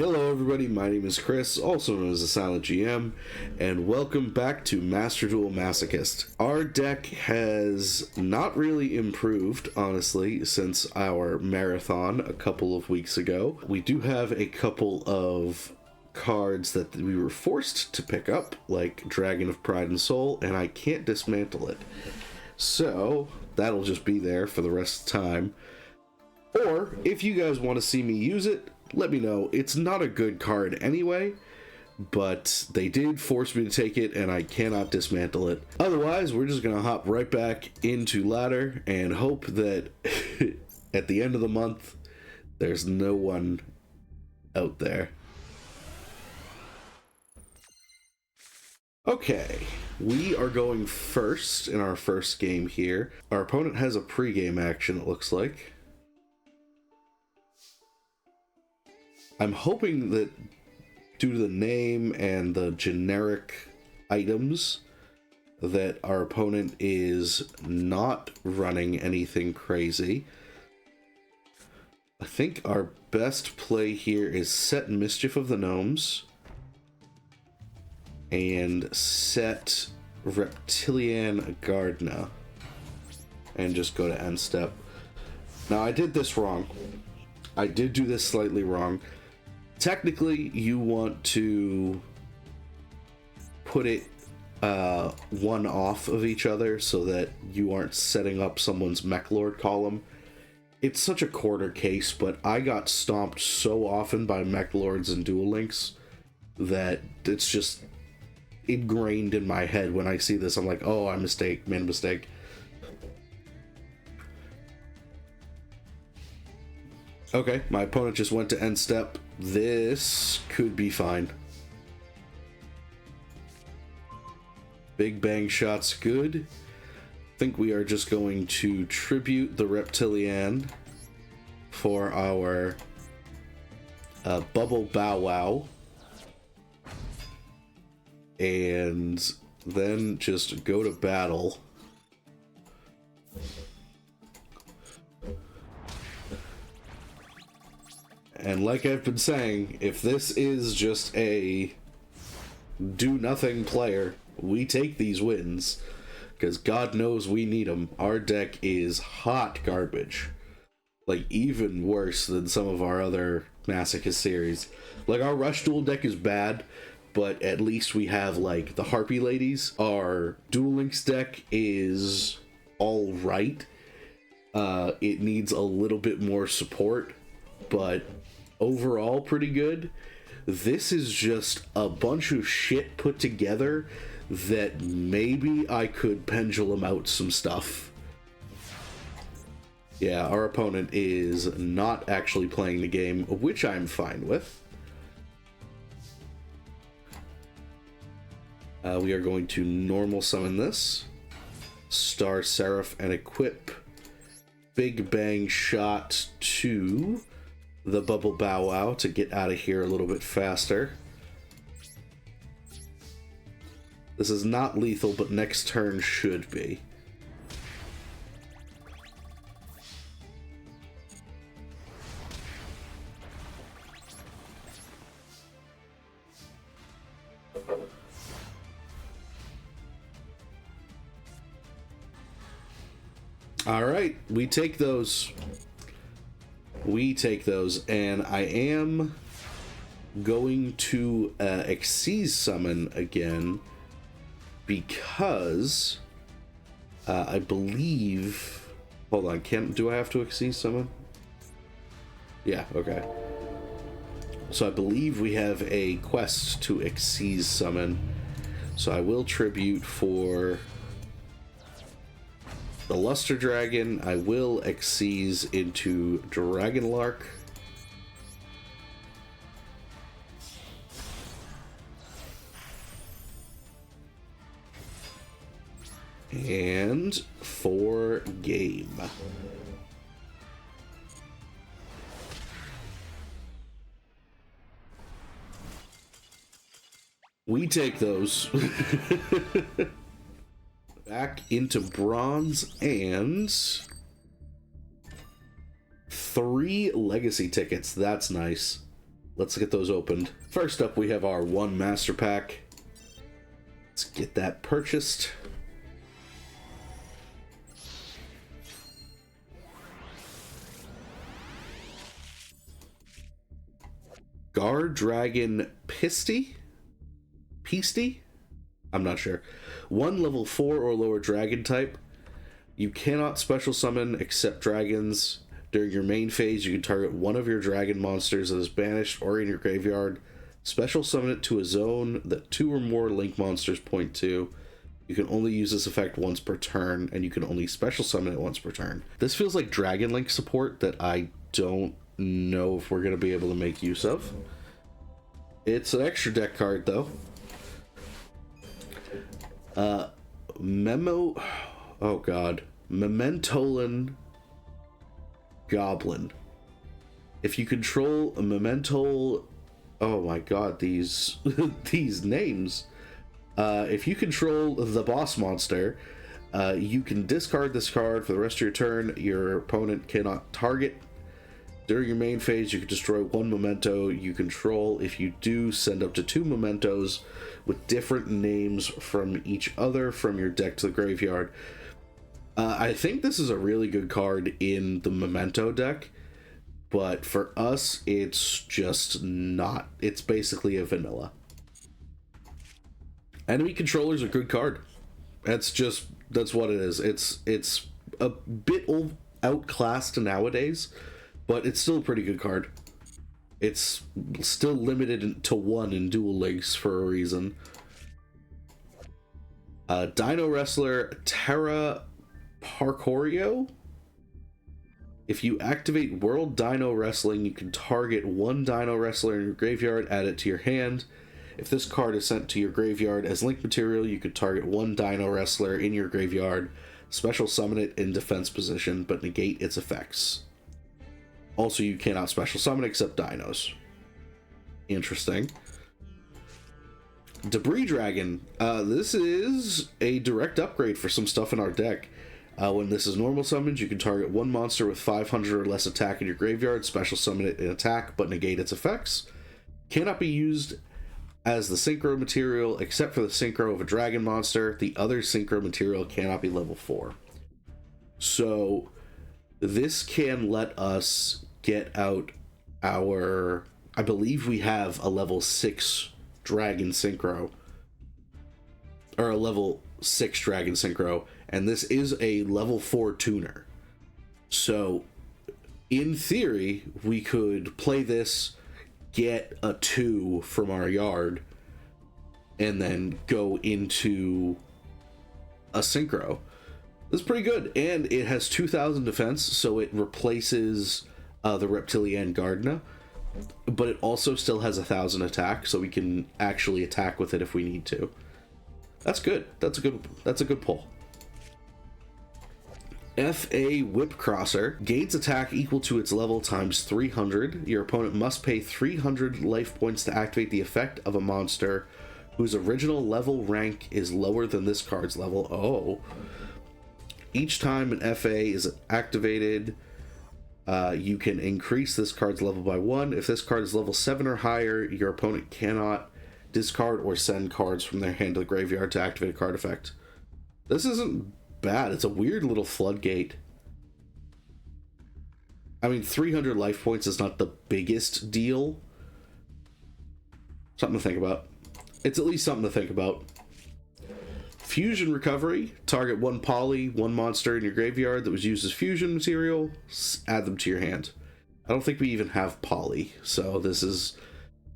Hello everybody, my name is Chris, also known as the Silent GM, and welcome back to Master Duel Masochist. Our deck has not really improved, honestly, since our marathon a couple of weeks ago. We do have a couple of cards that we were forced to pick up, like Dragon of Pride and Soul, and I can't dismantle it. So, that'll just be there for the rest of the time. Or, if you guys want to see me use it, let me know. It's not a good card anyway, but they did force me to take it, and I cannot dismantle it. Otherwise, we're just going to hop right back into Ladder and hope that at the end of the month, there's no one out there. Okay, we are going first in our first game here. Our opponent has a pre-game action, it looks like. I'm hoping that due to the name and the generic items that our opponent is not running anything crazy. I think our best play here is set Mischief of the Gnomes and set Reptilian Gardna and just go to end step. Now I did this wrong. I did do this slightly wrong. Technically, you want to put it one off of each other so that you aren't setting up someone's Mech Lord column. It's such a corner case, but I got stomped so often by Mech Lords and Duel Links that it's just ingrained in my head. When I see this, I'm like, oh, I made a mistake. Okay, my opponent just went to end step. This could be fine. Big bang shot's good. I think we are just going to tribute the Reptilian for our Bubble Bow Wow. And then just go to battle. And like I've been saying, if this is just a do-nothing player, we take these wins. Because God knows we need them. Our deck is hot garbage. Like, even worse than some of our other Masochist series. Like, our Rush Duel deck is bad, but at least we have, like, the Harpy Ladies. Our Duel Links deck is alright. It needs a little bit more support, but overall pretty good. This is just a bunch of shit put together that maybe I could pendulum out some stuff. Yeah, our opponent is not actually playing the game, which I'm fine with. We are going to normal summon this, Star Seraph, and equip Big Bang Shot to the Bubble Bow Wow to get out of here a little bit faster. This is not lethal, but next turn should be. Alright, we take those. We take those, and I am going to Xyz summon again because I believe... Hold on, do I have to Xyz summon? Yeah, okay. So I believe we have a quest to Xyz summon, so I will tribute for the Luster Dragon. I will Xyz into Dragonlark. And for game. We take those. Back into bronze and 3 legacy tickets. That's nice. let's get those opened. First up, we have our one master pack. Let's get that purchased. Guard Dragon Pisty? I'm not sure. One level 4 or lower dragon type. You cannot special summon except dragons. During your main phase, you can target one of your dragon monsters that is banished or in your graveyard. Special summon it to a zone that 2 or more link monsters point to. You can only use this effect once per turn, and you can only special summon it once per turn. This feels like Dragon Link support that I don't know if we're going to be able to make use of. It's an extra deck card, though. Mementolan Goblin. If you control a Memento... Oh my god, these these names. If you control the boss monster, you can discard this card for the rest of your turn. Your opponent cannot target. During your main phase, you can destroy one memento you control. If you do, send up to 2 mementos with different names from each other from your deck to the graveyard. I think this is a really good card in the memento deck, but for us, it's just not. It's basically a vanilla. Enemy controller's a good card. That's what it is. It's a bit outclassed nowadays, but it's still a pretty good card. It's still limited to 1 in Duel Links for a reason. Dino Wrestler Terra Parcorio. If you activate World Dino Wrestling, you can target 1 Dino Wrestler in your graveyard, add it to your hand. If this card is sent to your graveyard as link material, you could target 1 Dino Wrestler in your graveyard, special summon it in defense position, but negate its effects. Also, you cannot special summon except dinos. Interesting. Debris Dragon. This is a direct upgrade for some stuff in our deck. When this is normal summoned, you can target 1 monster with 500 or less attack in your graveyard, special summon it in attack, but negate its effects. Cannot be used as the synchro material except for the synchro of a dragon monster. The other synchro material cannot be level 4. So this can let us get out our... I believe we have a level 6 dragon synchro. Or a level 6 dragon synchro. And this is a level 4 tuner. So, in theory, we could play this, get a 2 from our yard, and then go into a synchro. This is pretty good. And it has 2,000 defense, so it replaces the Reptilian Gardena. But it also still has 1,000 attack, so we can actually attack with it if we need to. That's good. That's a good pull. FA Whip Crosser gains attack equal to its level times 300. Your opponent must pay 300 life points to activate the effect of a monster whose original level rank is lower than this card's level. Oh. Each time an FA is activated, you can increase this card's level by 1. If this card is level 7 or higher, your opponent cannot discard or send cards from their hand to the graveyard to activate a card effect. This isn't bad. It's a weird little floodgate. I mean, 300 life points is not the biggest deal. Something to think about. It's at least something to think about. Fusion Recovery. Target 1 poly, 1 monster in your graveyard that was used as fusion material. Add them to your hand. I don't think we even have poly, so this is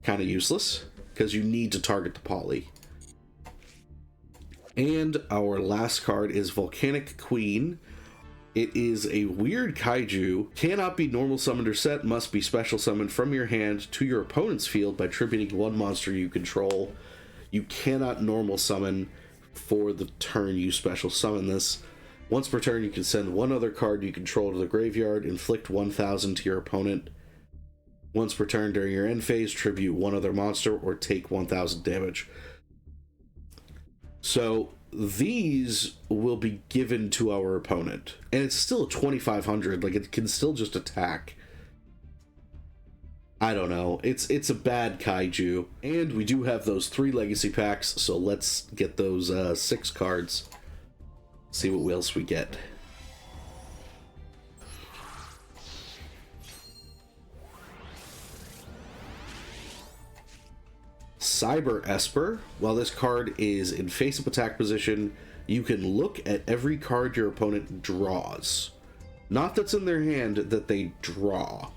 kind of useless because you need to target the poly. And our last card is Volcanic Queen. It is a weird kaiju. Cannot be normal summoned or set. Must be special summoned from your hand to your opponent's field by tributing 1 monster you control. You cannot normal summon for the turn you special summon this. Once per turn, you can send 1 other card you control to the graveyard. Inflict 1,000 to your opponent. Once per turn during your end phase, tribute 1 other monster or take 1,000 damage. So these will be given to our opponent. And it's still 2,500. Like, it can still just attack. I don't know. It's a bad kaiju. And we do have those 3 legacy packs, so let's get those 6 cards. See what else we get. Cyber Esper. While this card is in face-up attack position, you can look at every card your opponent draws. Not that's in their hand, that they draw.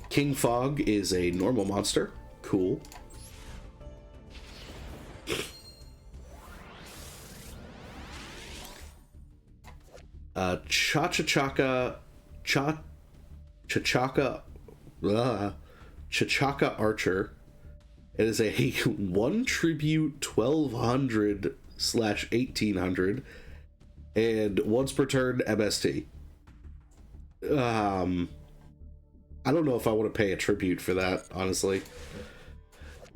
King Fog is a normal monster. Cool. Chachaka Archer. It is a 1 tribute 1200/1800 and once per turn MST. I don't know if I want to pay a tribute for that, honestly.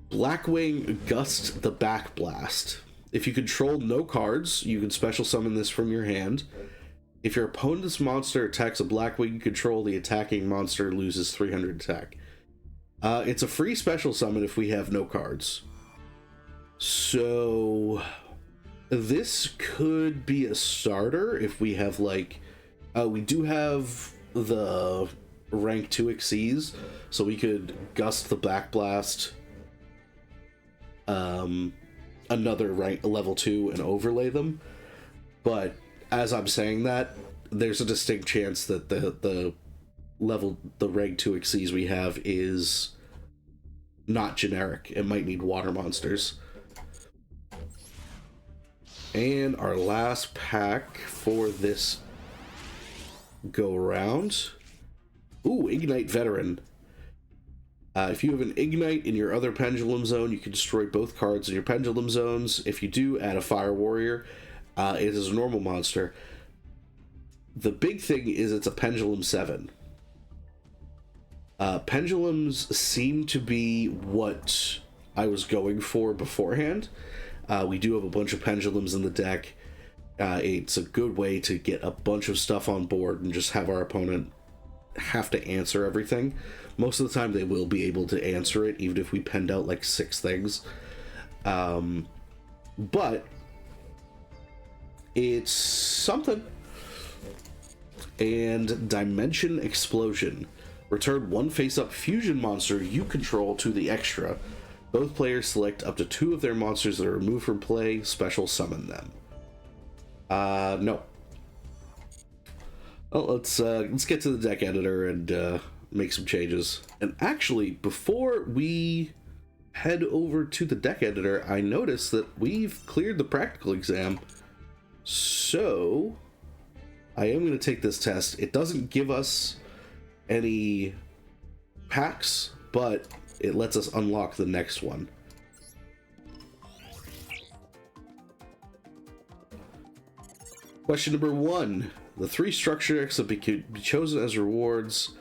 Blackwing Gust the Backblast. If you control no cards, you can special summon this from your hand. If your opponent's monster attacks a Blackwing you control, the attacking monster loses 300 attack. It's a free special summon if we have no cards. So this could be a starter if we have like... we do have the rank 2 Xyz, so we could Gust the Backblast another rank level 2 and overlay them. But as I'm saying that, there's a distinct chance that the rank 2 Xyz we have is not generic. It might need water monsters. And our last pack for this go around. Ooh, Ignite Veteran. If you have an Ignite in your other Pendulum Zone, you can destroy both cards in your Pendulum Zones. If you do, add a Fire Warrior. It is a normal monster. The big thing is it's a Pendulum 7. Pendulums seem to be what I was going for beforehand. We do have a bunch of Pendulums in the deck. It's a good way to get a bunch of stuff on board and just have our opponent have to answer everything. Most of the time they will be able to answer it, even if we penned out like 6 things. But it's something. And Dimension Explosion. Return 1 face-up fusion monster you control to the extra. Both players select up to 2 of their monsters that are removed from play, special summon them. No. Well, let's get to the deck editor and make some changes. And actually, before we head over to the deck editor, I noticed that we've cleared the practical exam. So I am going to take this test. It doesn't give us any packs, but it lets us unlock the next one. Question number 1. The 3 structure decks that could be chosen as rewards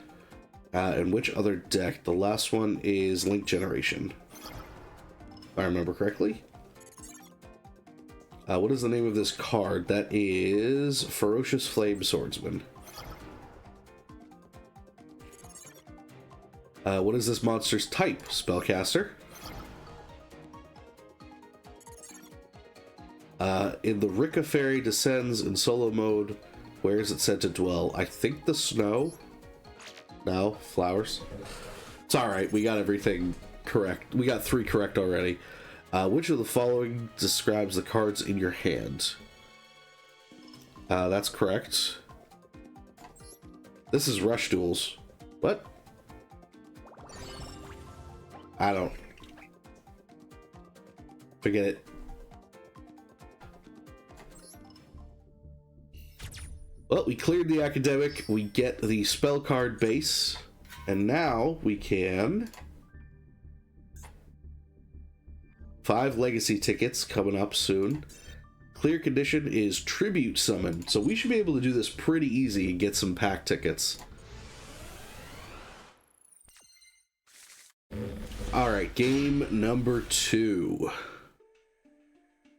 and which other deck? The last one is Link Generation, if I remember correctly. What is the name of this card? That is Ferocious Flame Swordsman. What is this monster's type? Spellcaster. In the Rika Fairy descends in solo mode, where is it said to dwell? I think the snow? No, flowers. It's alright, we got everything correct. We got 3 correct already. Which of the following describes the cards in your hand? That's correct. This is Rush Duels. What? I don't. Forget it. Well, we cleared the academic. We get the spell card base. And now we can... 5 legacy tickets coming up soon. Clear condition is Tribute Summon. So we should be able to do this pretty easy and get some pack tickets. Alright, game number 2.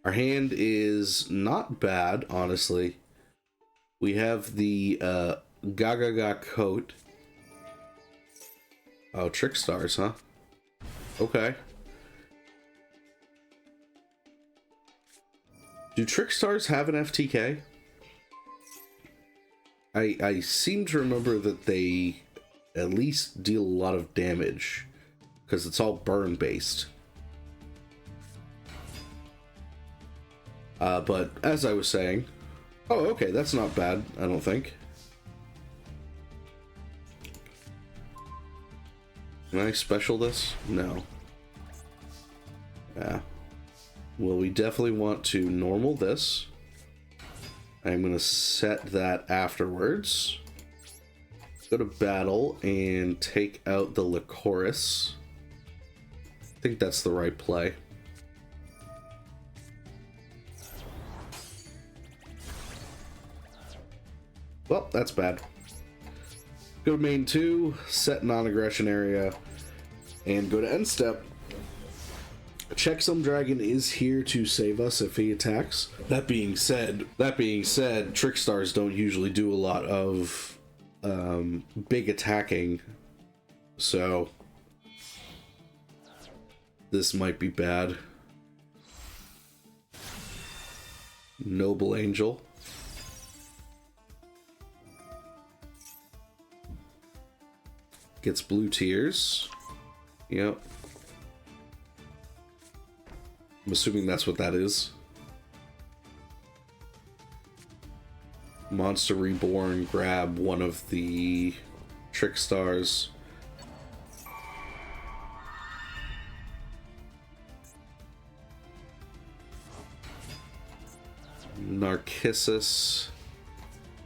Our hand is not bad, honestly. We have the Gagaga coat. Oh, Trick Stars, huh? Okay. Do Trick Stars have an FTK? I seem to remember that they at least deal a lot of damage, because it's all burn based. But as I was saying, oh, okay, that's not bad, I don't think. Can I special this? No. Yeah. Well, we definitely want to normal this. I'm going to set that afterwards. Go to battle and take out the Lycoris. I think that's the right play. Well, that's bad. Go to main 2, set non-aggression area, and go to end step. Checksum Dragon is here to save us if he attacks. That being said, Trick Stars don't usually do a lot of big attacking, so this might be bad. Noble Angel. Gets blue tears. Yep. I'm assuming that's what that is. Monster Reborn, grab one of the Trick Stars. Narcissus.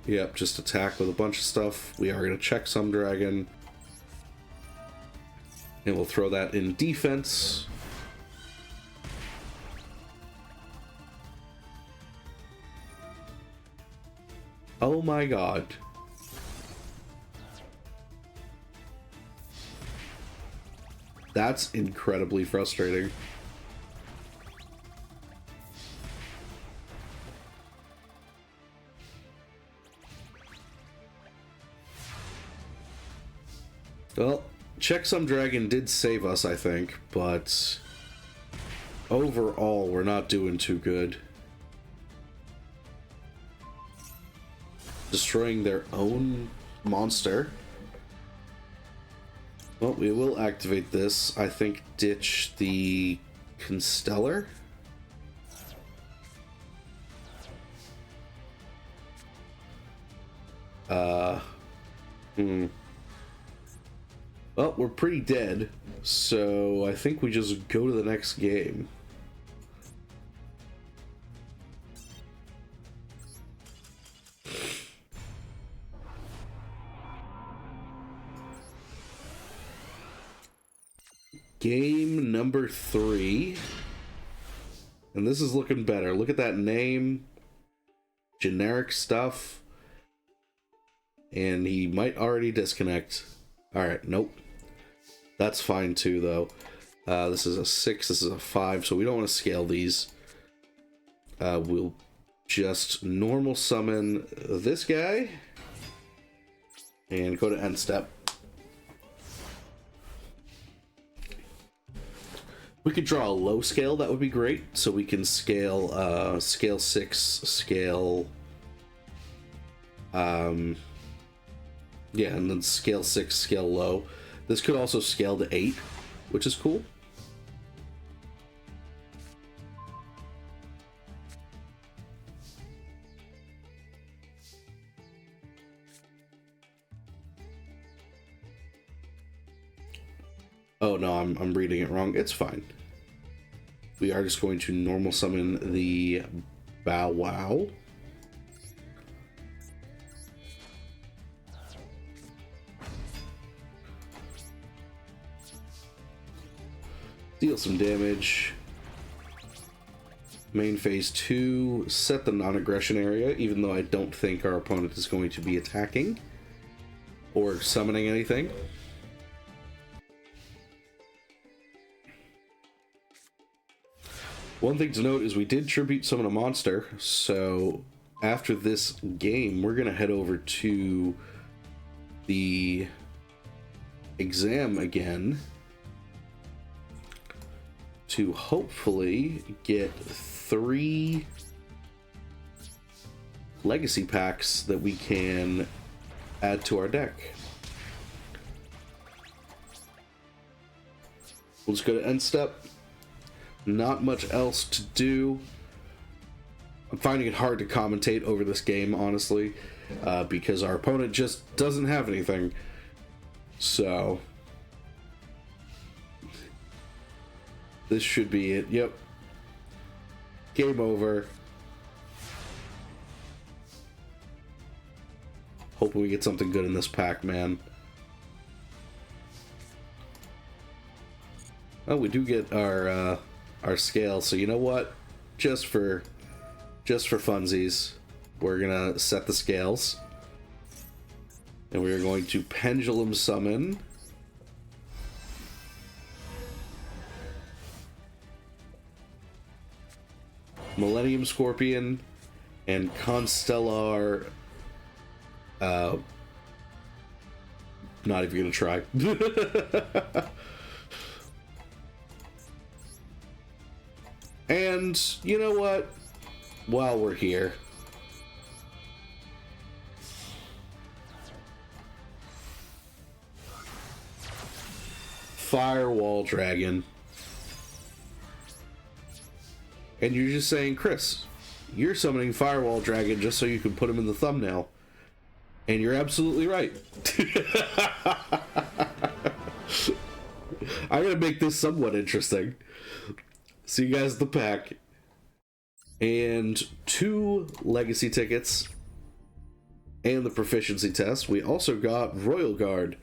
Yep, just attack with a bunch of stuff. We are going to Checksum Dragon. And we'll throw that in defense. Oh my god. That's incredibly frustrating. Well, Checksum Dragon did save us, I think, but overall, we're not doing too good. Destroying their own monster. Well, we will activate this. I think ditch the Constellar. Well, we're pretty dead, so I think we just go to the next game. Game number 3. And this is looking better. Look at that name. Generic stuff. And he might already disconnect. Alright, nope. That's fine too, though. This is a 6, this is a 5, so we don't want to scale these. We'll just normal summon this guy. And go to end step. We could draw a low scale, that would be great. So we can scale, scale 6, scale... yeah, and then scale 6, scale low. This could also scale to 8, which is cool. Oh no, I'm reading it wrong. It's fine. We are just going to normal summon the Bow Wow. Deal some damage. Main phase 2, set the non-aggression area, even though I don't think our opponent is going to be attacking or summoning anything. One thing to note is we did tribute summon a monster, so after this game, we're going to head over to the exam again to hopefully get 3 legacy packs that we can add to our deck. We'll just go to end step. Not much else to do. I'm finding it hard to commentate over this game, honestly, because our opponent just doesn't have anything. So this should be it. Yep. Game over. Hoping we get something good in this pack, man. Oh, we do get our scale, so you know what? Just for funsies, we're gonna set the scales. And we're going to pendulum summon Millennium Scorpion and Constellar. Not even gonna try. And you know what? While we're here, Firewall Dragon. And you're just saying, Chris, you're summoning Firewall Dragon just so you can put him in the thumbnail. And you're absolutely right. I'm gonna make this somewhat interesting. See you guys at the pack. And 2 legacy tickets. And the proficiency test. We also got Royal Guard.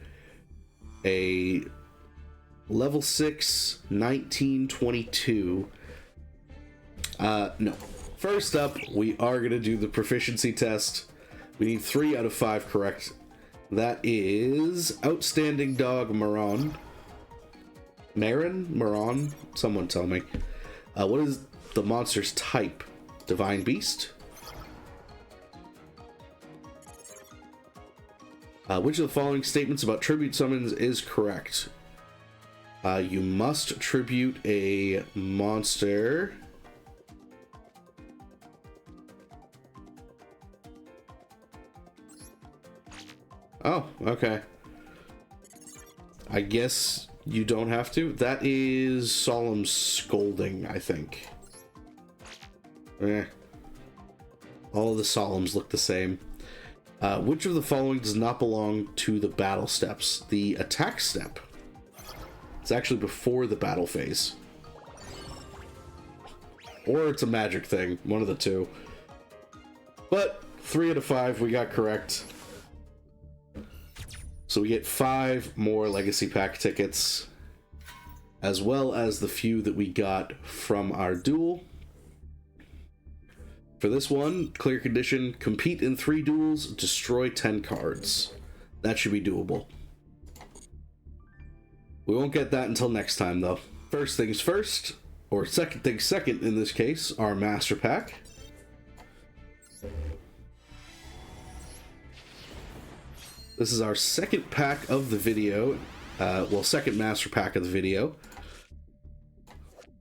A level 6 1922. No. First up, we are gonna do the proficiency test. We need 3 out of 5 correct. That is Outstanding Dog Maron. Maron? Someone tell me. What is the monster's type? Divine Beast? Which of the following statements about tribute summons is correct? You must tribute a monster. Oh, okay. I guess you don't have to. That is Solemn Scolding, I think. All the Solemns look the same. Which of the following does not belong to the battle steps? The attack step. It's actually before the battle phase. Or it's a magic thing. One of the two. But 3 out of 5 we got correct. So we get 5 more legacy pack tickets, as well as the few that we got from our duel. For this one, clear condition, compete in 3 duels, destroy 10 cards. That should be doable. We won't get that until next time, though. First things first, or second things second in this case, our Master Pack. This is our second pack of the video. Second Master Pack of the video.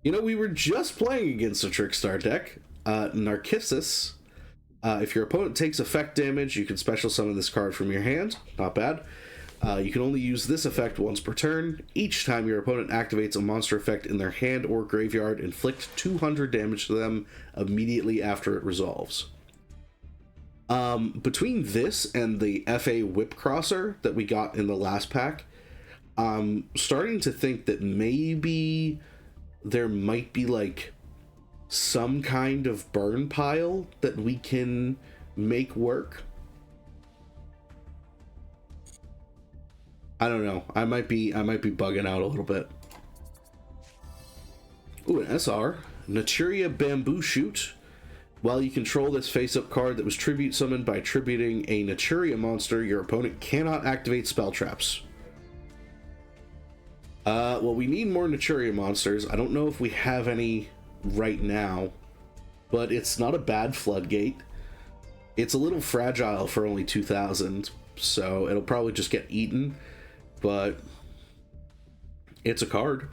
You know, we were just playing against a Trickstar deck. Narcissus. If your opponent takes effect damage, you can special summon this card from your hand. Not bad. You can only use this effect once per turn. Each time your opponent activates a monster effect in their hand or graveyard, inflict 200 damage to them immediately after it resolves. Between this and the FA Whip Crosser that we got in the last pack, I'm starting to think that maybe there might be like some kind of burn pile that we can make work. I don't know. I might be bugging out a little bit. Ooh, an SR. Naturia Bamboo Shoot. While you control this face-up card that was tribute summoned by tributing a Naturia monster, your opponent cannot activate spell traps. Well, we need more Naturia monsters. I don't know if we have any right now, but it's not a bad floodgate. It's a little fragile for only 2,000, so it'll probably just get eaten, but It's a card.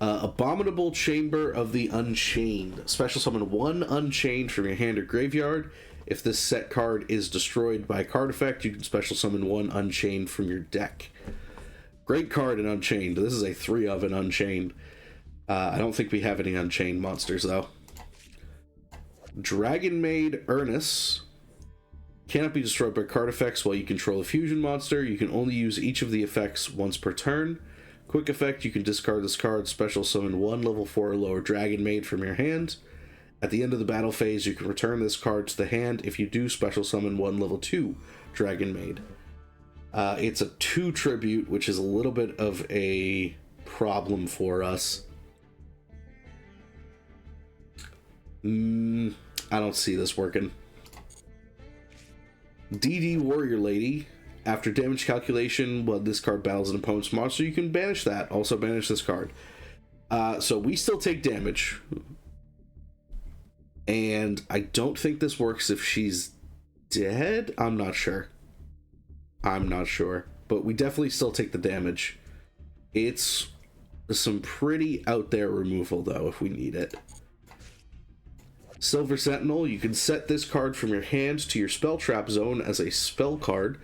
Abominable Chamber of the Unchained. Special summon 1 Unchained from your hand or graveyard. If this set card is destroyed by a card effect, you can special summon 1 Unchained from your deck. Great card in Unchained. This is a 3 of an Unchained. I don't think we have any Unchained monsters, though. Dragon Maid Ernest. Cannot be destroyed by card effects while you control a fusion monster. You can only use each of the effects once per turn. Quick effect, you can discard this card, special summon 1 level 4 or lower Dragon Maid from your hand. At the end of the battle phase, you can return this card to the hand. If you do, special summon 1 level 2 Dragon Maid. It's a 2 tribute, which is a little bit of a problem for us. I don't see this working. DD Warrior Lady. After damage calculation, when this card battles an opponent's monster, you can banish that. Also banish this card. So we still take damage. And I don't think this works if she's dead. I'm not sure. But we definitely still take the damage. It's some pretty out there removal, though, if we need it. Silver Sentinel. You can set this card from your hand to your spell trap zone as a spell card.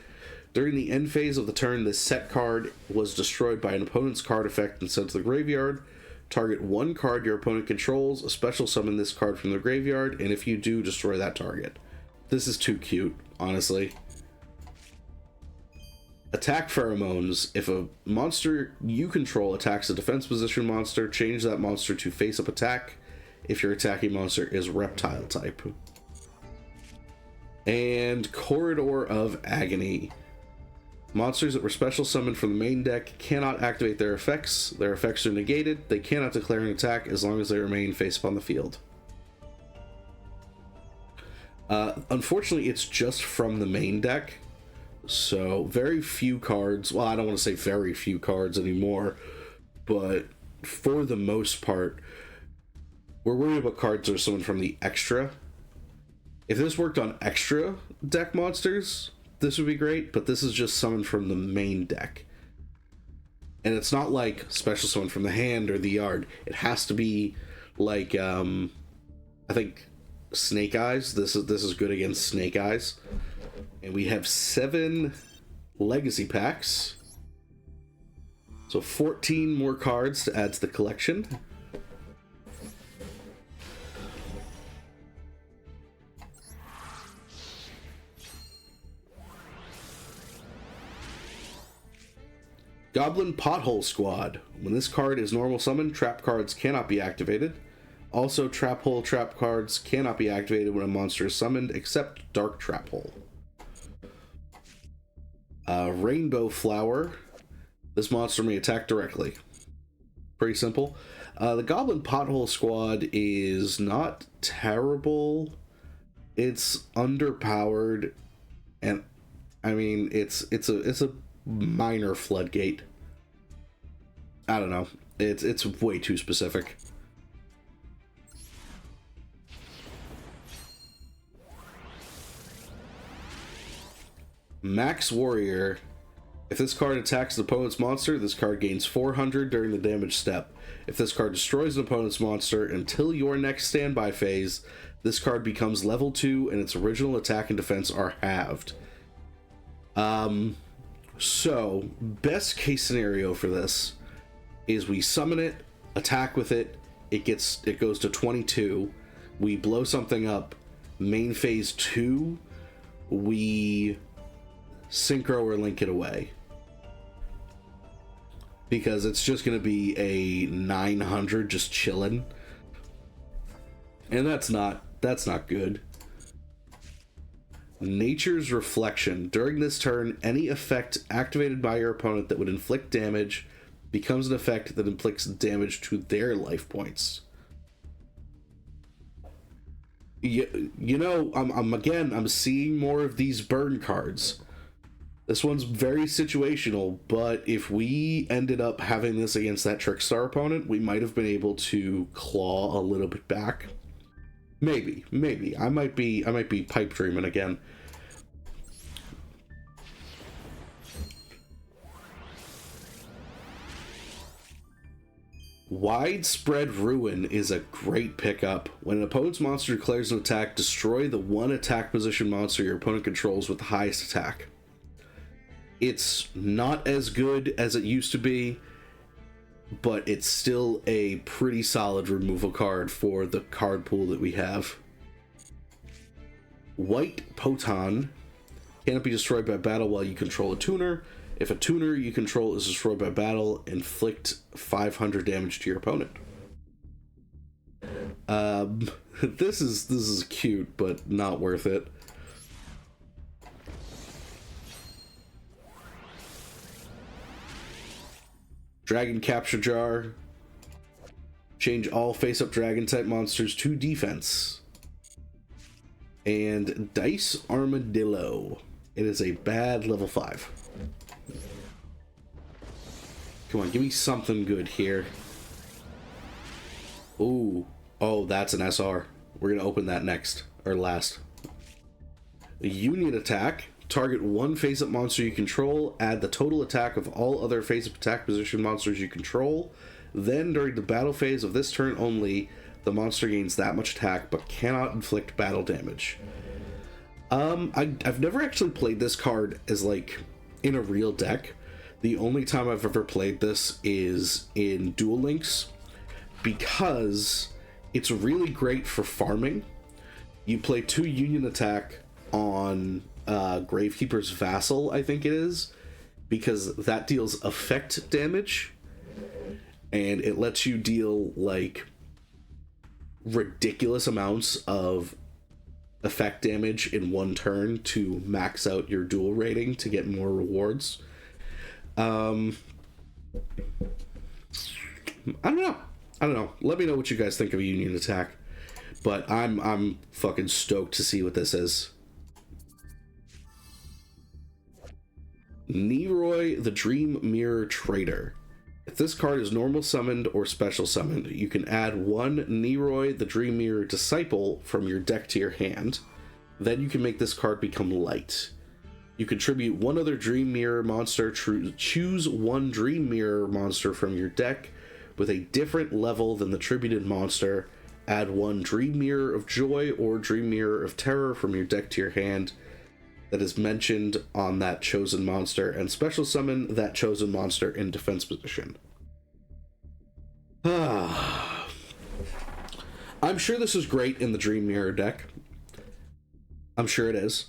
During the end phase of the turn, this set card was destroyed by an opponent's card effect and sent to the graveyard. Target 1 card your opponent controls, special summon this card from the graveyard, and if you do, destroy that target. This is too cute, honestly. Attack Pheromones. If a monster you control attacks a defense position monster, change that monster to face-up attack if your attacking monster is reptile type. And Corridor of Agony. Monsters that were special summoned from the main deck cannot activate their effects. Their effects are negated. They cannot declare an attack as long as they remain face up on the field. Unfortunately, it's just from the main deck. So, very few cards. Well, I don't want to say very few cards anymore. But for the most part, we're worried about cards that are summoned from the extra. If this worked on extra deck monsters, this would be great, but this is just summoned from the main deck. And it's not like special summon from the hand or the yard. It has to be like, I think Snake Eyes. This is good against Snake Eyes. And we have 7 legacy packs. So 14 more cards to add to the collection. Goblin Pothole Squad. When this card is normal summoned, trap cards cannot be activated. Also, Trap Hole trap cards cannot be activated when a monster is summoned, except Dark Trap Hole. Rainbow Flower. This monster may attack directly. Pretty simple. The Goblin Pothole Squad is not terrible. It's underpowered, and I mean it's a minor floodgate. I don't know. It's way too specific. Max Warrior. If this card attacks the opponent's monster, this card gains 400 during the damage step. If this card destroys an opponent's monster until your next standby phase, this card becomes level 2 and its original attack and defense are halved. So, best case scenario for this is we summon it, attack with it, it goes to 22, we blow something up, main phase 2, we synchro or link it away. Because it's just going to be a 900 just chilling. And that's not good. Nature's Reflection. During this turn, any effect activated by your opponent that would inflict damage becomes an effect that inflicts damage to their life points. You know, I'm seeing more of these burn cards. This one's very situational, but if we ended up having this against that Trickstar opponent, we might have been able to claw a little bit back. Maybe. I might be pipe dreaming again. Widespread Ruin is a great pickup. When an opponent's monster declares an attack, destroy the one attack position monster your opponent controls with the highest attack. It's not as good as it used to be, but it's still a pretty solid removal card for the card pool that we have. White Poton cannot be destroyed by battle while you control a tuner. If a tuner you control is destroyed by battle, inflict 500 damage to your opponent. This is cute, but not worth it. Dragon Capture Jar. Change all face-up dragon type monsters to defense. And Dice Armadillo. It is a bad level 5. Come on, give me something good here. Ooh. Oh, that's an SR. We're going to open that next. Or last. A Union Attack. Target one face-up monster you control. Add the total attack of all other face-up attack position monsters you control. Then, during the battle phase of this turn only, the monster gains that much attack, but cannot inflict battle damage. I've never actually played this card as, like, in a real deck. The only time I've ever played this is in Duel Links, because it's really great for farming. You play 2 Union Attack on Gravekeeper's Vassal, I think it is, because that deals effect damage, and it lets you deal, like, ridiculous amounts of effect damage in one turn to max out your duel rating to get more rewards. I don't know. Let me know what you guys think of a Union Attack, but I'm fucking stoked to see what this is. Neroy the Dream Mirror Trader. If this card is normal summoned or special summoned, you can add 1 Neroy the Dream Mirror Disciple from your deck to your hand. Then you can make this card become light. You contribute 1 other Dream Mirror monster. Choose 1 Dream Mirror monster from your deck with a different level than the tributed monster. Add 1 Dream Mirror of Joy or Dream Mirror of Terror from your deck to your hand that is mentioned on that chosen monster, and special summon that chosen monster in defense position. I'm sure this is great in the Dream Mirror deck. I'm sure it is.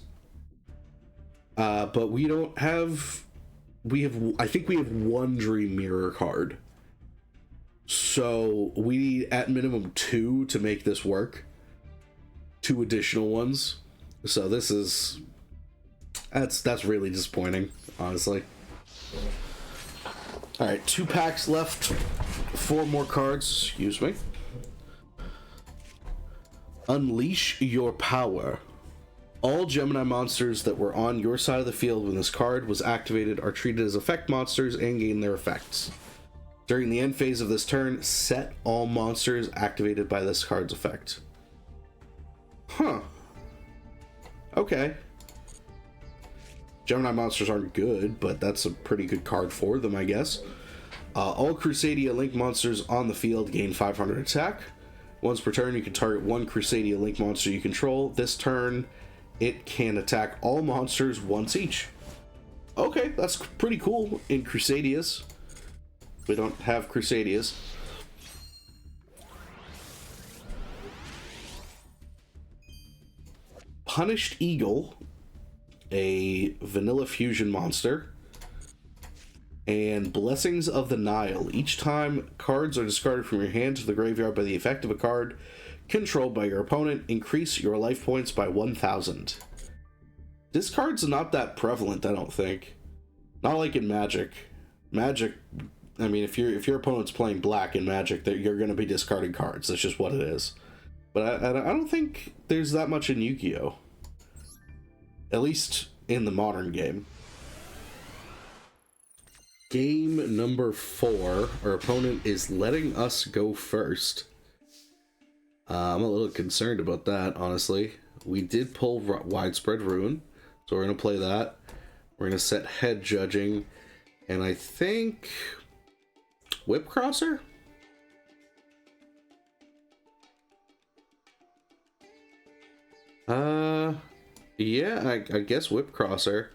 But we don't have... I think we have 1 Dream Mirror card. So we need at minimum 2 to make this work. 2 additional ones. So this is... That's really disappointing, honestly. Alright, 2 packs left. 4 more cards, excuse me. Unleash your power. All Gemini monsters that were on your side of the field when this card was activated are treated as effect monsters and gain their effects. During the end phase of this turn, set all monsters activated by this card's effect. Huh. Okay. Gemini monsters aren't good, but that's a pretty good card for them, I guess. All Crusadia Link monsters on the field gain 500 attack. Once per turn, you can target 1 Crusadia Link monster you control. This turn, it can attack all monsters once each. Okay, that's pretty cool in Crusadias. We don't have Crusadias. Punished Eagle, a vanilla fusion monster, and Blessings of the Nile. Each time cards are discarded from your hand to the graveyard by the effect of a card controlled by your opponent, increase your life points by 1,000. This card's not that prevalent, I don't think. Not like in Magic. Magic, I mean, if your opponent's playing black in Magic, you're going to be discarding cards. That's just what it is. But I don't think there's that much in Yugioh. At least in the modern game. Game number 4. Our opponent is letting us go first. I'm a little concerned about that, honestly. We did pull Widespread Ruin, so we're going to play that. We're going to set Head Judging, and I think Whip Crosser? Uh, yeah, I guess Whip Crosser.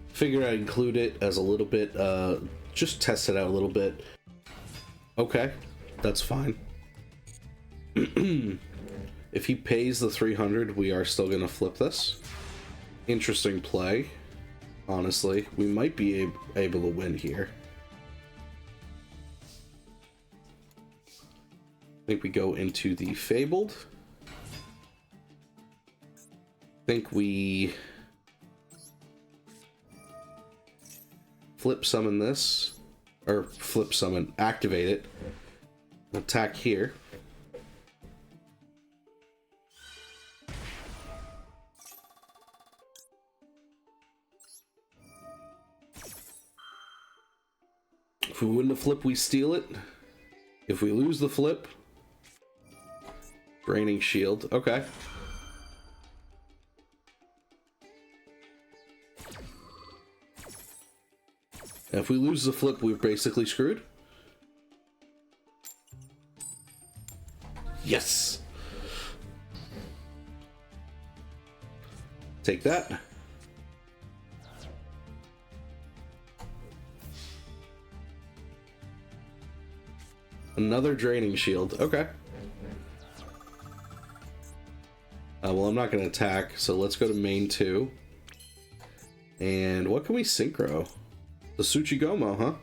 Figured I'd include it as a little bit, just test it out a little bit. Okay, that's fine. If he pays the 300, we are still gonna flip this. Interesting play, honestly. We might be able to win here. I think we go into the Fabled. I think we flip summon this, or flip summon, activate it, attack here. If we win the flip, we steal it. If we lose the flip, Draining Shield. Okay. If we lose the flip, we're basically screwed. Yes! Take that. Another Draining Shield. Okay. Well, I'm not going to attack, so let's go to main 2. And what can we synchro? The Tsuchigomo, huh?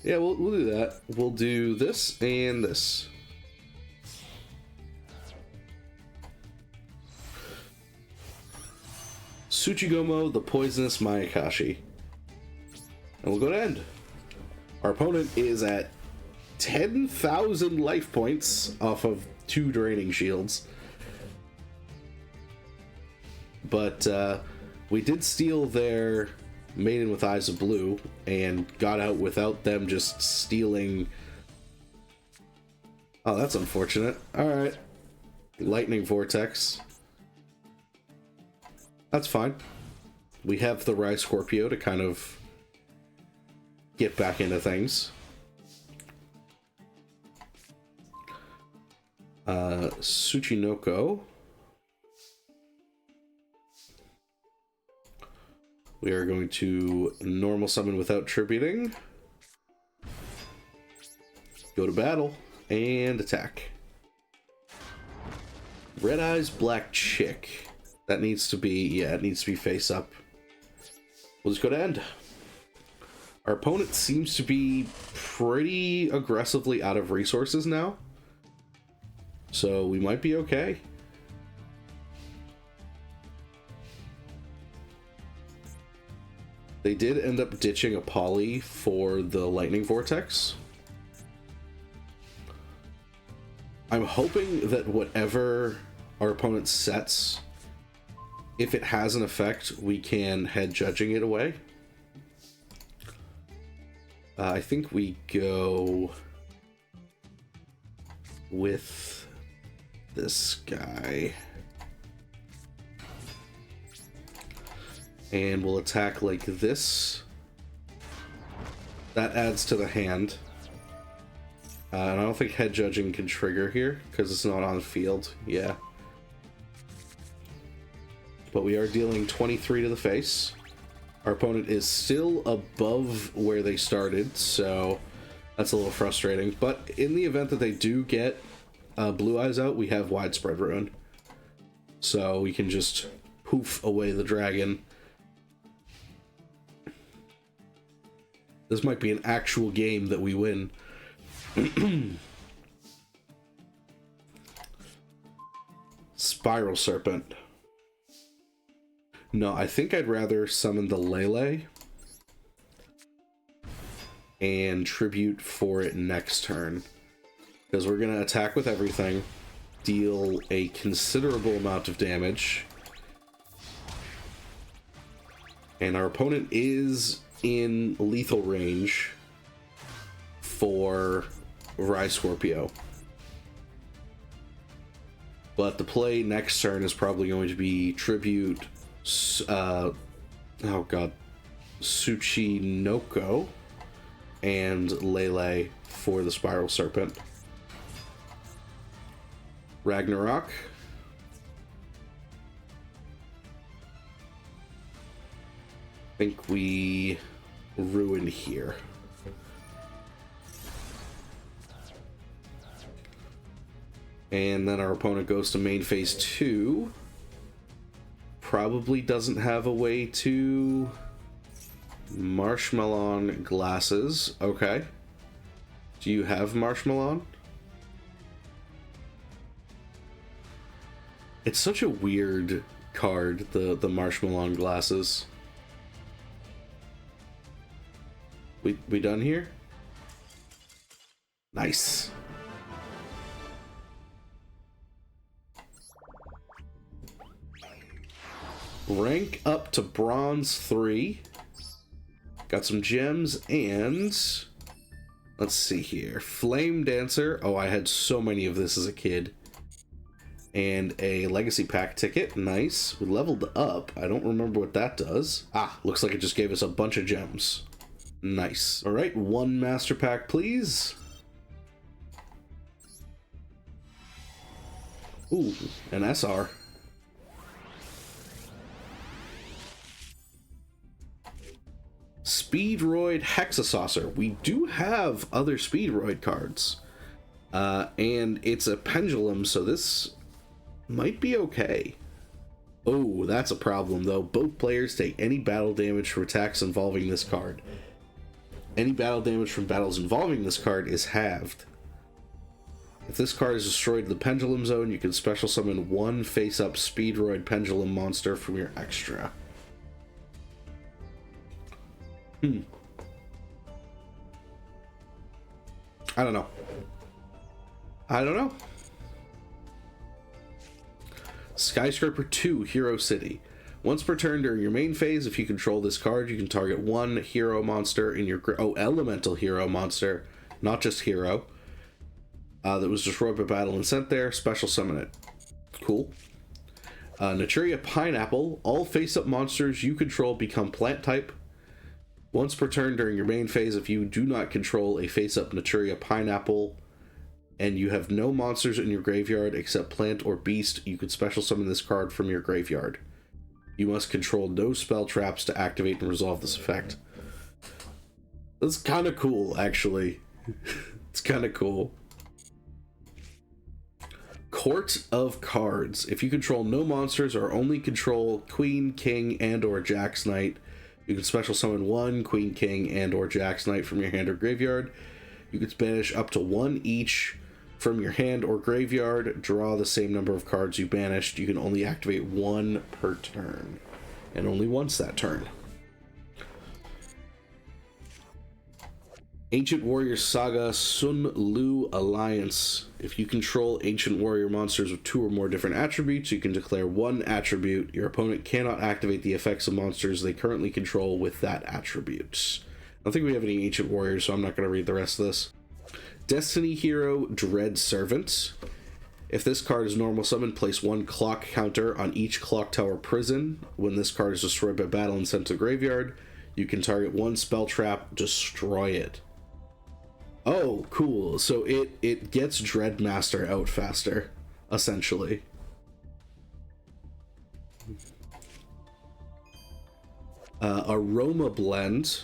Yeah, we'll do that. We'll do this and this. Tsuchigomo, the Poisonous Mayakashi. And we'll go to end. Our opponent is at 10,000 life points off of 2 Draining Shields. But we did steal their Maiden with Eyes of Blue and got out without them just stealing. Oh, that's unfortunate. Alright. Lightning Vortex. That's fine. We have the Rai Scorpio to kind of get back into things. Tsuchinoko. We are going to normal summon without tributing. Go to battle and attack. Red Eyes Black Chick. That needs to be, yeah, it needs to be face up. We'll just go to end. Our opponent seems to be pretty aggressively out of resources now. So we might be okay. They did end up ditching a poly for the Lightning Vortex. I'm hoping that whatever our opponent sets, if it has an effect, we can head judging it away. I think we go with this guy. And we'll attack like this. That adds to the hand. And I don't think head judging can trigger here because it's not on the field. Yeah. But we are dealing 23 to the face. Our opponent is still above where they started, so that's a little frustrating. But in the event that they do get Blue Eyes out, we have Widespread Ruin. So we can just poof away the dragon. This might be an actual game that we win. Spiral Serpent. No, I think I'd rather summon the Lele and tribute for it next turn. Because we're going to attack with everything, deal a considerable amount of damage. And our opponent is in lethal range for Rai Scorpio. But the play next turn is probably going to be tribute, oh god, Tsuchinoko. and Lele for the Spiral Serpent. Ragnarok. I think we ruin here. And then our opponent goes to main phase 2. Probably doesn't have a way to Marshmallow glasses. Okay. Do you have Marshmallow? It's such a weird card, the Marshmallow glasses. We done here? Nice. Rank up to bronze 3. Got some gems and let's see here. Flame Dancer. Oh, I had so many of this as a kid. And a Legacy Pack ticket. Nice. We leveled up. I don't remember what that does. Ah, looks like it just gave us a bunch of gems. Nice. All right, 1 Master Pack, please. Ooh, an SR. Speedroid Hexasaucer. We do have other Speedroid cards. And it's a pendulum, so this might be okay. Oh, that's a problem, though. Both players take any battle damage from attacks involving this card. Any battle damage from battles involving this card is halved. If this card is destroyed in the Pendulum Zone, you can special summon 1 face-up Speedroid Pendulum monster from your extra. I don't know. Skyscraper 2 Hero City. Once per turn during your main phase, if you control this card, you can target 1 hero monster in your... elemental hero monster, not just hero, that was destroyed by battle and sent there. Special summon it. Cool. Naturia Pineapple. All face-up monsters you control become plant type. Once per turn during your main phase, if you do not control a face-up Naturia Pineapple and you have no monsters in your graveyard except plant or beast, you can special summon this card from your graveyard. You must control no spell traps to activate and resolve this effect. That's kind of cool, actually. It's kind of cool. Court of Cards. If you control no monsters or only control Queen, King, and or Jack's Knight, you can special summon 1 Queen, King, and or Jack's Knight from your hand or graveyard. You can banish up to 1 each from your hand or graveyard. Draw the same number of cards you banished. You can only activate 1 per turn, and only once that turn. Ancient Warrior Saga Sun Lu Alliance. If you control Ancient Warrior monsters with 2 or more different attributes, you can declare 1 attribute. Your opponent cannot activate the effects of monsters they currently control with that attribute. I don't think we have any Ancient Warriors, so I'm not going to read the rest of this. Destiny Hero Dread Servant. If this card is normal summon, place 1 clock counter on each Clock Tower prison. When this card is destroyed by battle and sent to graveyard, you can target 1 spell trap, destroy it. Oh, cool. So it gets Dreadmaster out faster, essentially. Aroma Blend.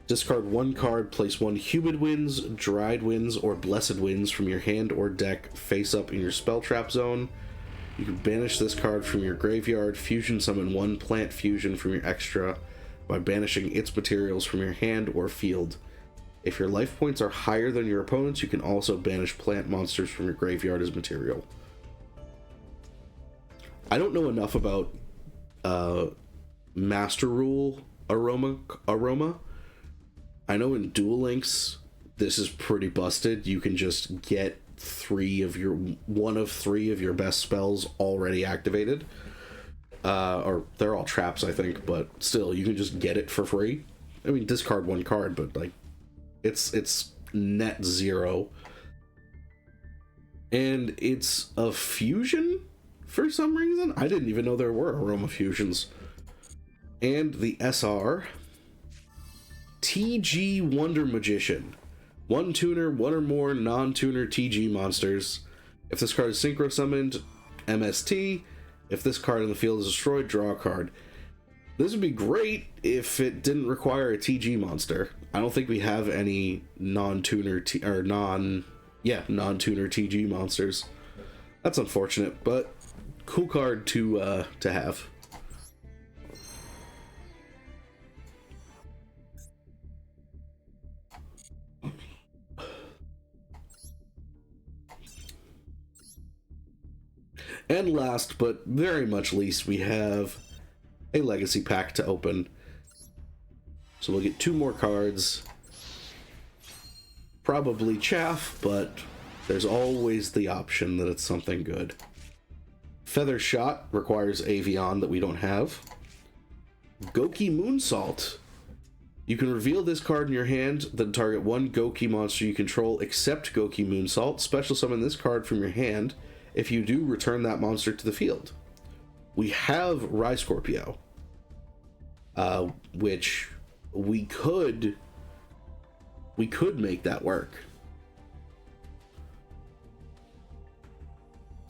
Discard 1 card, place 1 Humid Winds, Dried Winds, or Blessed Winds from your hand or deck face up in your spell trap zone. You can banish this card from your graveyard, fusion summon 1 plant fusion from your extra by banishing its materials from your hand or field. If your life points are higher than your opponent's, you can also banish plant monsters from your graveyard as material. I don't know enough about Master Rule Aroma. I know in Duel Links, this is pretty busted. You can just get 1 of 3 of your best spells already activated. Or they're all traps, I think, but still, you can just get it for free. I mean, discard 1 card, but like, it's net 0. And it's a fusion for some reason. I didn't even know there were aroma fusions. And the SR. TG Wonder Magician. One tuner, one or more non-tuner TG monsters. If this card is synchro summoned, MST. If this card in the field is destroyed, draw a card. This would be great if it didn't require a TG monster. I don't think we have any non-tuner non-tuner TG monsters. That's unfortunate, but cool card to have. And last but very much least, we have a legacy pack to open. So we'll get 2 more cards. Probably chaff, but there's always the option that it's something good. Feather Shot requires Avion that we don't have. Goki Moonsault. You can reveal this card in your hand, then target one Goki monster you control except Goki Moonsault. Special summon this card from your hand. If you do, return that monster to the field. We have Rye Scorpio, which we could make that work.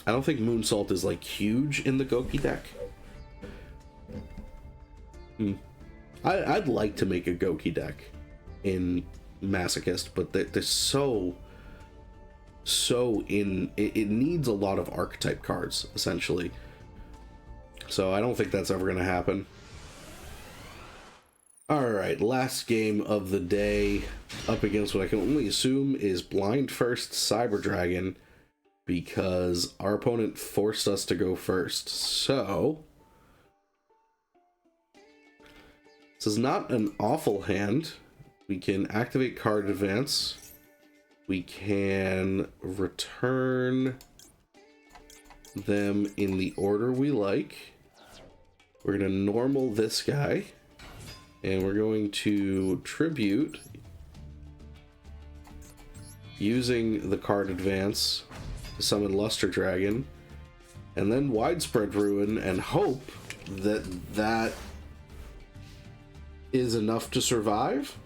I don't think Moonsault is like huge in the Goki deck. I'd like to make a Goki deck in Masochist, but they're so in it needs a lot of archetype cards essentially, so I don't think that's ever gonna happen. All right, last game of the day, up against what I can only assume is Blind First Cyber Dragon, because our opponent forced us to go first. So this is not an awful hand. We can activate card advance. We can return them in the order we like. We're going to normal this guy. And we're going to tribute using the card advance to summon Luster Dragon. And then Widespread Ruin and hope that that is enough to survive.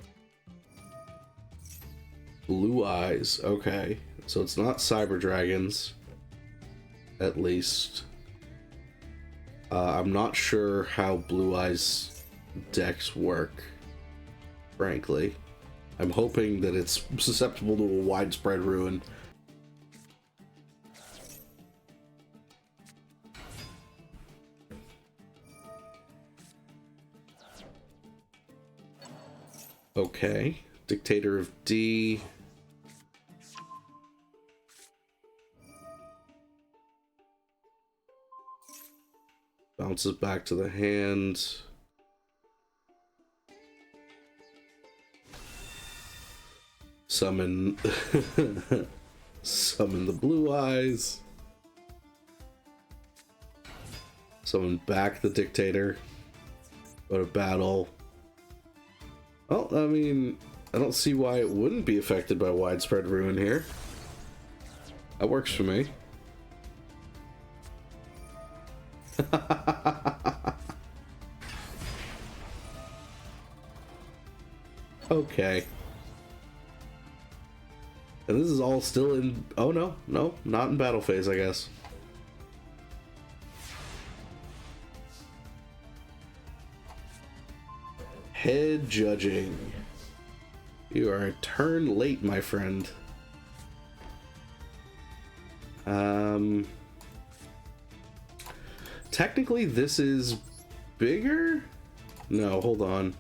Blue Eyes, okay. So it's not Cyber Dragons, at least. I'm not sure how Blue Eyes decks work, frankly. I'm hoping that it's susceptible to a Widespread Ruin. Okay, Dictator of D. Bounces back to the hand. Summon summon the Blue Eyes. Summon back the Dictator. Go to battle. Well, I mean, I don't see why it wouldn't be affected by Widespread Ruin here. That works for me. Okay. And this is all still in... Oh, no. No, not in battle phase, I guess. Head judging. You are a turn late, my friend. Technically, this is bigger? No, hold on.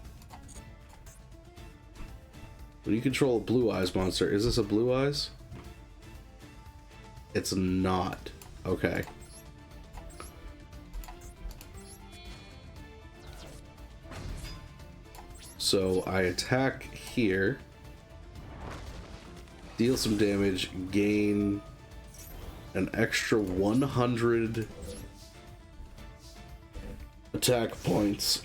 When you control a Blue Eyes monster, is this a Blue Eyes? It's not. Okay. So I attack here, deal some damage, gain an extra 100 attack points.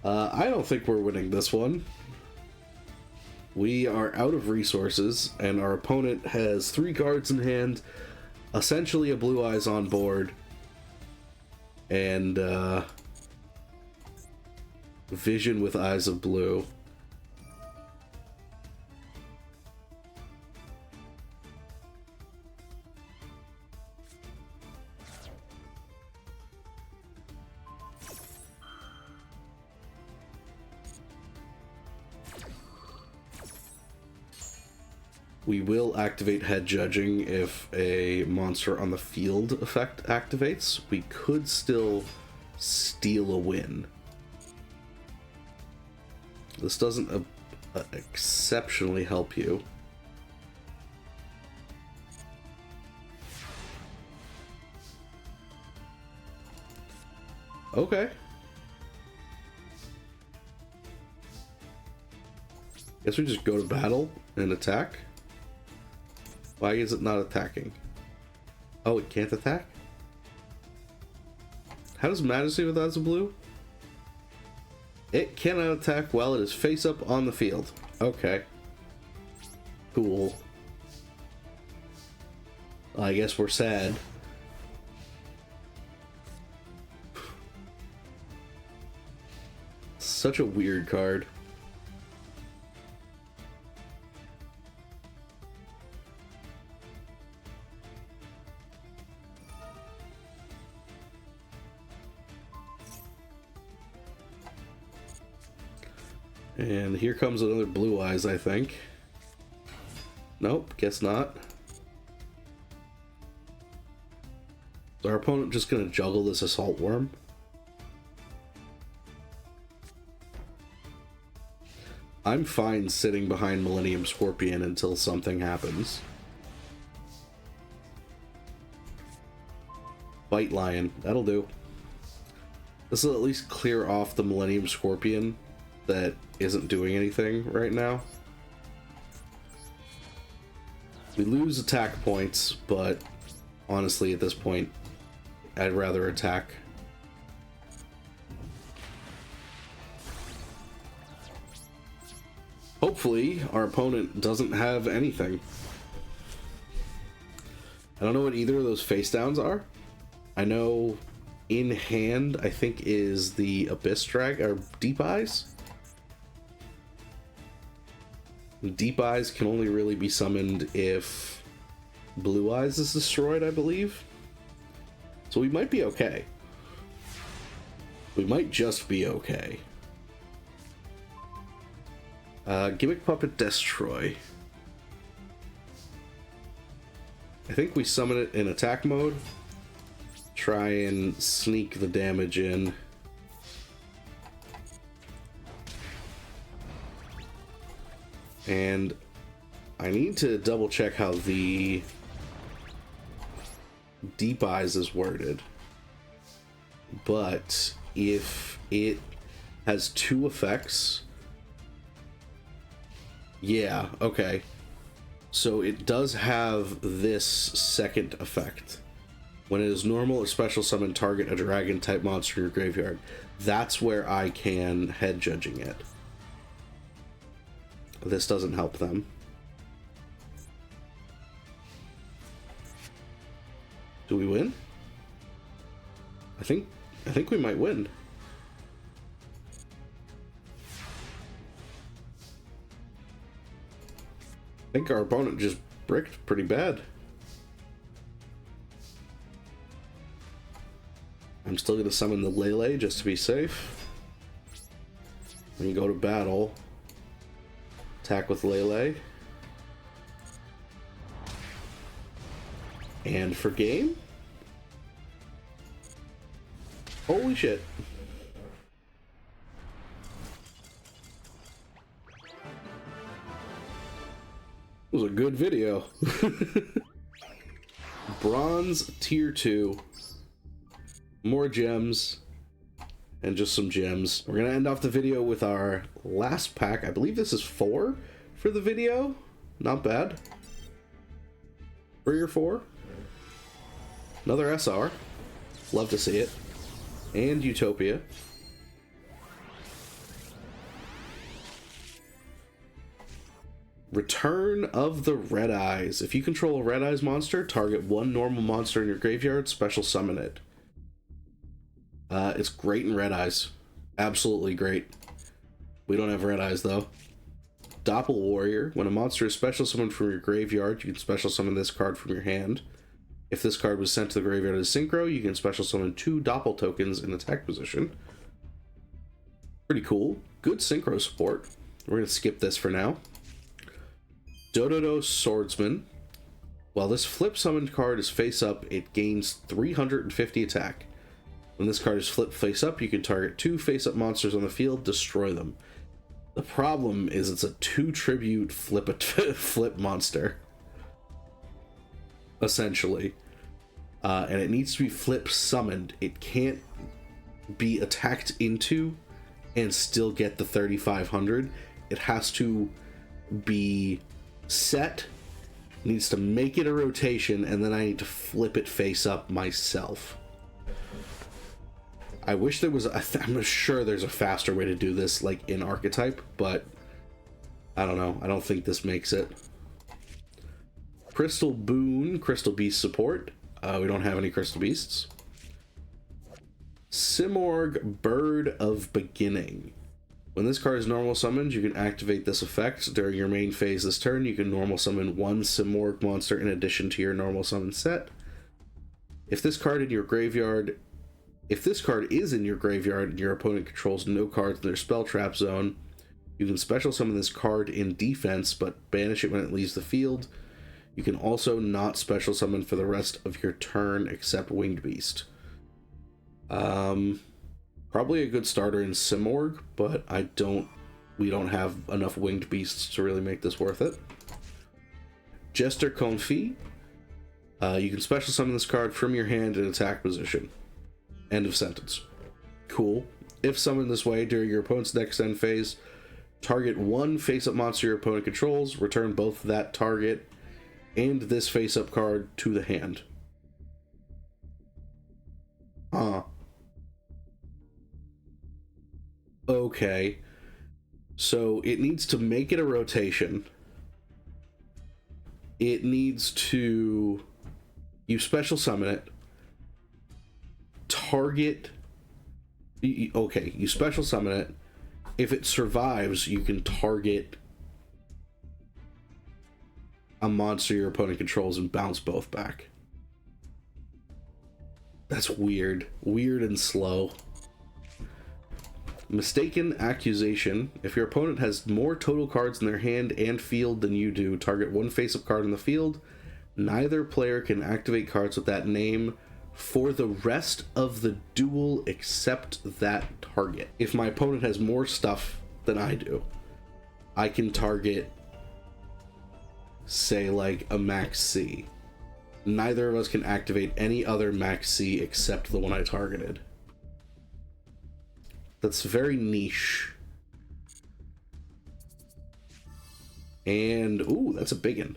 I don't think we're winning this one. We are out of resources, and our opponent has 3 cards in hand, essentially a Blue Eyes on board, and Vision with Eyes of Blue. We will activate head judging if a monster on the field effect activates. We could still steal a win. This doesn't exceptionally help you. Okay. Guess we just go to battle and attack. Why is it not attacking? Oh, it can't attack? How does Majesty with Eyes of Blue? It cannot attack while it is face up on the field. Okay. Cool. I guess we're sad. Such a weird card. And here comes another Blue Eyes, I think. Nope, guess not. Is our opponent just gonna juggle this Assault Worm? I'm fine sitting behind Millennium Scorpion until something happens. Bite Lion, that'll do. This will at least clear off the Millennium Scorpion that isn't doing anything right now. We lose attack points, but honestly at this point I'd rather attack. Hopefully our opponent doesn't have anything. I don't know what either of those face downs are. I know in hand I think is the Abyss Drag or Deep Eyes. Deep Eyes can only really be summoned if Blue Eyes is destroyed, I believe. So we might be okay. We might just be okay. Gimmick Puppet Destroy. I think we summon it in attack mode. Try and sneak the damage in. And I need to double check how the Deep Eyes is worded. But if it has two effects... Yeah, okay. So it does have this second effect. When it is normal or special summon, target a dragon type monster in your graveyard. That's where I can head judging it. This doesn't help them. Do we win? I think we might win. I think our opponent just bricked pretty bad. I'm still going to summon the Lele just to be safe. When you go to battle, attack with Lele. And for game? Holy shit. It was a good video. Bronze tier 2. More gems. And just some gems. We're going to end off the video with our last pack. I believe this is 4 for the video. Not bad. 3 or 4. Another SR. Love to see it. And Utopia. Return of the Red Eyes. If you control a Red Eyes monster, target one normal monster in your graveyard, special summon it. It's great in Red Eyes. Absolutely great. We don't have red eyes, though. Doppel Warrior. When a monster is special summoned from your graveyard, you can special summon this card from your hand. If this card was sent to the graveyard as synchro, you can special summon 2 Doppel tokens in attack position. Pretty cool. Good synchro support. We're going to skip this for now. Dododo Swordsman. While this flip summoned card is face up, it gains 350 attack. When this card is flipped face up, you can target 2 face up monsters on the field, destroy them. The problem is it's a 2 tribute flip monster. Essentially. And it needs to be flip summoned. It can't be attacked into and still get the 3,500. It has to be set, needs to make it a rotation, and then I need to flip it face up myself. I wish there was I'm sure there's a faster way to do this, like in Archetype, but I don't know. I don't think this makes it. Crystal Boon, Crystal Beast support. We don't have any Crystal Beasts. Simorg, Bird of Beginning. When this card is normal summoned, you can activate this effect. During your main phase this turn, you can normal summon 1 Simorg monster in addition to your normal summon set. If this card is in your graveyard and your opponent controls no cards in their spell trap zone, you can special summon this card in defense, but banish it when it leaves the field. You can also not special summon for the rest of your turn except Winged Beast. Probably a good starter in Simorg, but we don't have enough Winged Beasts to really make this worth it. Jester Confit. You can special summon this card from your hand in attack position. End of sentence. Cool. If summoned this way during your opponent's next end phase, target 1 face-up monster your opponent controls, return both that target and this face-up card to the hand. Okay. So it needs to make it a rotation. It needs to... You special summon it. Target... Okay, you special summon it. If it survives, you can target a monster your opponent controls and bounce both back. That's weird. Weird and slow. Mistaken Accusation. If your opponent has more total cards in their hand and field than you do, target 1 face-up card in the field. Neither player can activate cards with that name for the rest of the duel except that target. If my opponent has more stuff than I do, I can target, say, like a Max C. Neither of us can activate any other Max C except the one I targeted. That's very niche. And, ooh, that's a big one.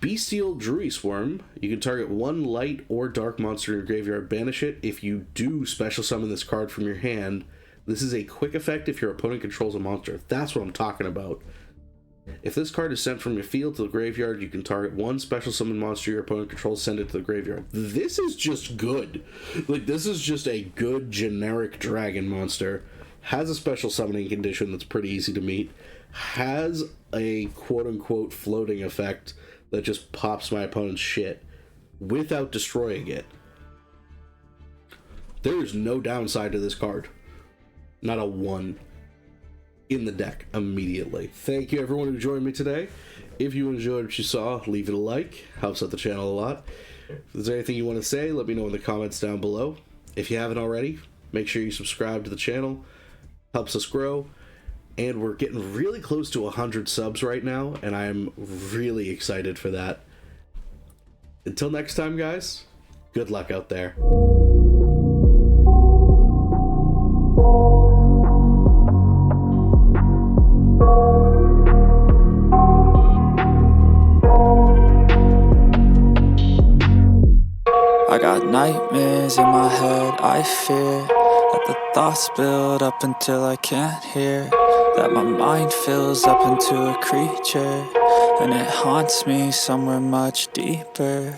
Bestial Druid Swarm. You can target 1 light or dark monster in your graveyard, banish it. If you do special summon this card from your hand, this is a quick effect if your opponent controls a monster. That's what I'm talking about. If this card is sent from your field to the graveyard, you can target 1 special summon monster your opponent controls, send it to the graveyard. This is just good. Like, this is just a good generic dragon monster. Has a special summoning condition that's pretty easy to meet. Has a quote-unquote floating effect that just pops my opponent's shit without destroying it. There is no downside to this card. Not a 1. In the deck immediately. Thank you everyone who joined me today. If you enjoyed what you saw, leave it a like. Helps out the channel a lot. If there's anything you want to say, let me know in the comments down below. If you haven't already, make sure you subscribe to the channel. Helps us grow. And we're getting really close to 100 subs right now, and I'm really excited for that. Until next time, guys, good luck out there. I got nightmares in my head, I fear that the thoughts build up until I can't hear, that my mind fills up into a creature, and it haunts me somewhere much deeper.